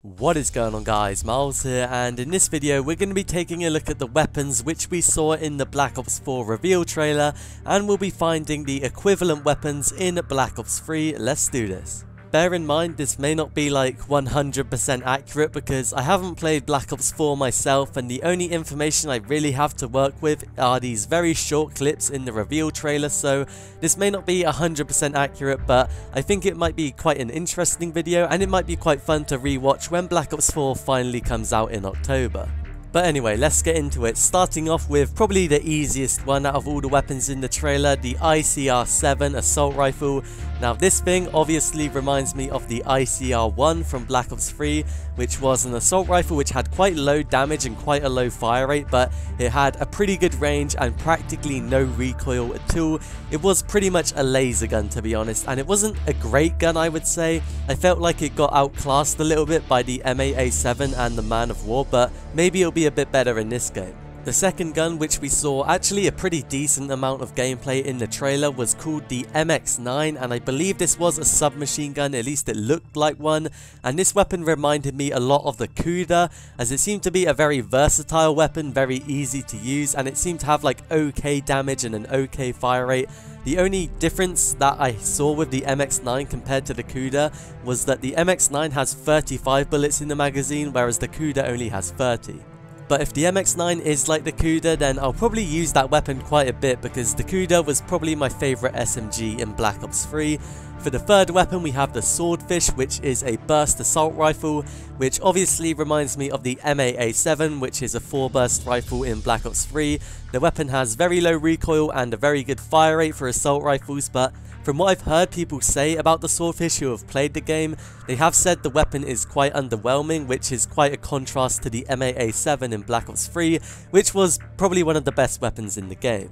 What is going on, guys? Miles here, and in this video we're going to be taking a look at the weapons which we saw in the Black Ops 4 reveal trailer, and we'll be finding the equivalent weapons in Black Ops 3. Let's do this. Bear in mind, this may not be like 100% accurate because I haven't played Black Ops 4 myself, and the only information I really have to work with are these very short clips in the reveal trailer, so this may not be 100% accurate, but I think it might be quite an interesting video and it might be quite fun to rewatch when Black Ops 4 finally comes out in October. But anyway, let's get into it, starting off with probably the easiest one out of all the weapons in the trailer, the ICR-7 assault rifle. Now this thing obviously reminds me of the ICR-1 from Black Ops 3, which was an assault rifle which had quite low damage and quite a low fire rate, but it had a pretty good range and practically no recoil at all. It was pretty much a laser gun, to be honest, and it wasn't a great gun, I would say. I felt like it got outclassed a little bit by the M8A7 and the Man of War, but maybe it'll be a bit better in this game. The second gun, which we saw actually a pretty decent amount of gameplay in the trailer, was called the MX9, and I believe this was a submachine gun, at least it looked like one, and this weapon reminded me a lot of the COD, as it seemed to be a very versatile weapon, very easy to use, and it seemed to have like okay damage and an okay fire rate. The only difference that I saw with the MX9 compared to the COD was that the MX9 has 35 bullets in the magazine, whereas the COD only has 30. But if the MX9 is like the COD, then I'll probably use that weapon quite a bit because the COD was probably my favourite SMG in Black Ops 3. For the third weapon, we have the Swordfish, which is a burst assault rifle, which obviously reminds me of the M8A7, which is a 4-burst rifle in Black Ops 3. The weapon has very low recoil and a very good fire rate for assault rifles, but from what I've heard people say about the Swordfish who have played the game, they have said the weapon is quite underwhelming, which is quite a contrast to the M8A7 in Black Ops 3, which was probably one of the best weapons in the game.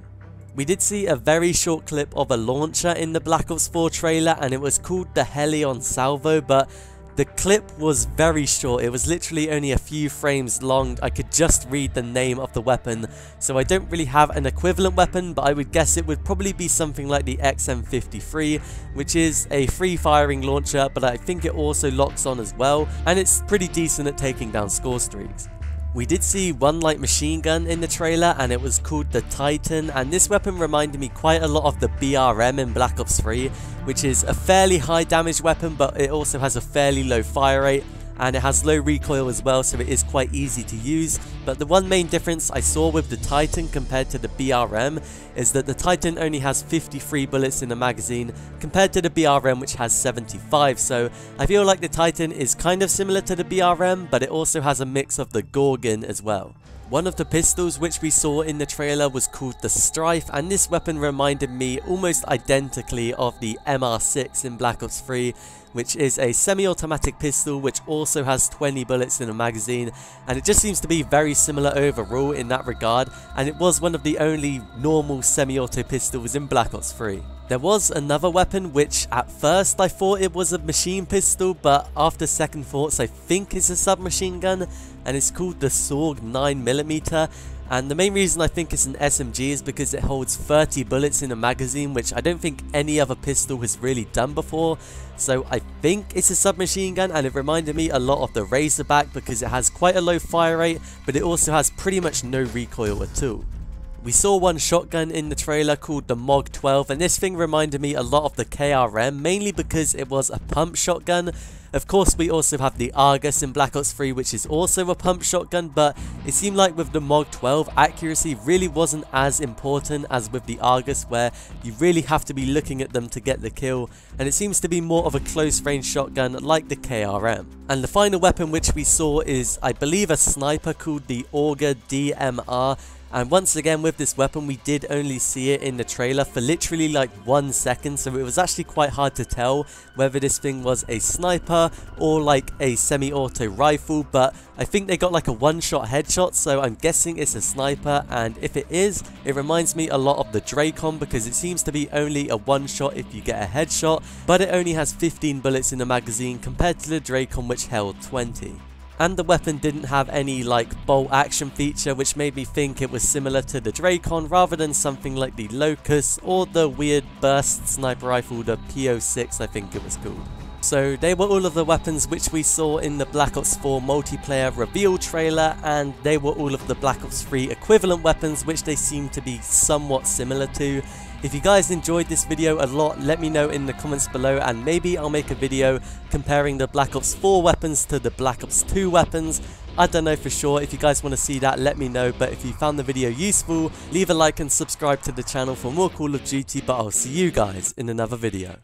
We did see a very short clip of a launcher in the Black Ops 4 trailer, and it was called the Heli on salvo, but the clip was very short. It was literally only a few frames long. I could just read the name of the weapon, so I don't really have an equivalent weapon, but I would guess it would probably be something like the XM53, which is a free firing launcher, but I think it also locks on as well, and it's pretty decent at taking down score streaks. We did see one light machine gun in the trailer, and it was called the Titan, and this weapon reminded me quite a lot of the BRM in Black Ops 3, which is a fairly high damage weapon, but it also has a fairly low fire rate, and it has low recoil as well, so it is quite easy to use. But the one main difference I saw with the Titan compared to the BRM is that the Titan only has 53 bullets in the magazine compared to the BRM, which has 75, so I feel like the Titan is kind of similar to the BRM, but it also has a mix of the Gorgon as well. One of the pistols which we saw in the trailer was called the Strife, and this weapon reminded me almost identically of the MR6 in Black Ops 3, which is a semi-automatic pistol which also has 20 bullets in a magazine, and it just seems to be very similar overall in that regard, and it was one of the only normal semi-auto pistols in Black Ops 3. There was another weapon which at first I thought it was a machine pistol, but after second thoughts I think it's a submachine gun, and it's called the Sorg 9mm, and the main reason I think it's an SMG is because it holds 30 bullets in a magazine, which I don't think any other pistol has really done before, so I think it's a submachine gun, and it reminded me a lot of the Razorback because it has quite a low fire rate, but it also has pretty much no recoil at all. We saw one shotgun in the trailer called the MOG 12, and this thing reminded me a lot of the KRM, mainly because it was a pump shotgun. Of course, we also have the Argus in Black Ops 3, which is also a pump shotgun, but it seemed like with the MOG 12, accuracy really wasn't as important as with the Argus, where you really have to be looking at them to get the kill, and it seems to be more of a close-range shotgun like the KRM. And the final weapon which we saw is, I believe, a sniper called the Auger DMR. And once again with this weapon, we did only see it in the trailer for literally like 1 second, so it was actually quite hard to tell whether this thing was a sniper or like a semi-auto rifle, but I think they got like a one-shot headshot, so I'm guessing it's a sniper, and if it is, it reminds me a lot of the Dracon because it seems to be only a one-shot if you get a headshot, but it only has 15 bullets in the magazine compared to the Dracon which held 20. And the weapon didn't have any like bolt action feature, which made me think it was similar to the Dracon rather than something like the Locust or the weird burst sniper rifle, the PO6 I think it was called. So they were all of the weapons which we saw in the Black Ops 4 multiplayer reveal trailer, and they were all of the Black Ops 3 equivalent weapons which they seem to be somewhat similar to. If you guys enjoyed this video a lot, let me know in the comments below, and maybe I'll make a video comparing the Black Ops 4 weapons to the Black Ops 2 weapons. I don't know for sure. If you guys want to see that, let me know. But if you found the video useful, leave a like and subscribe to the channel for more Call of Duty, but I'll see you guys in another video.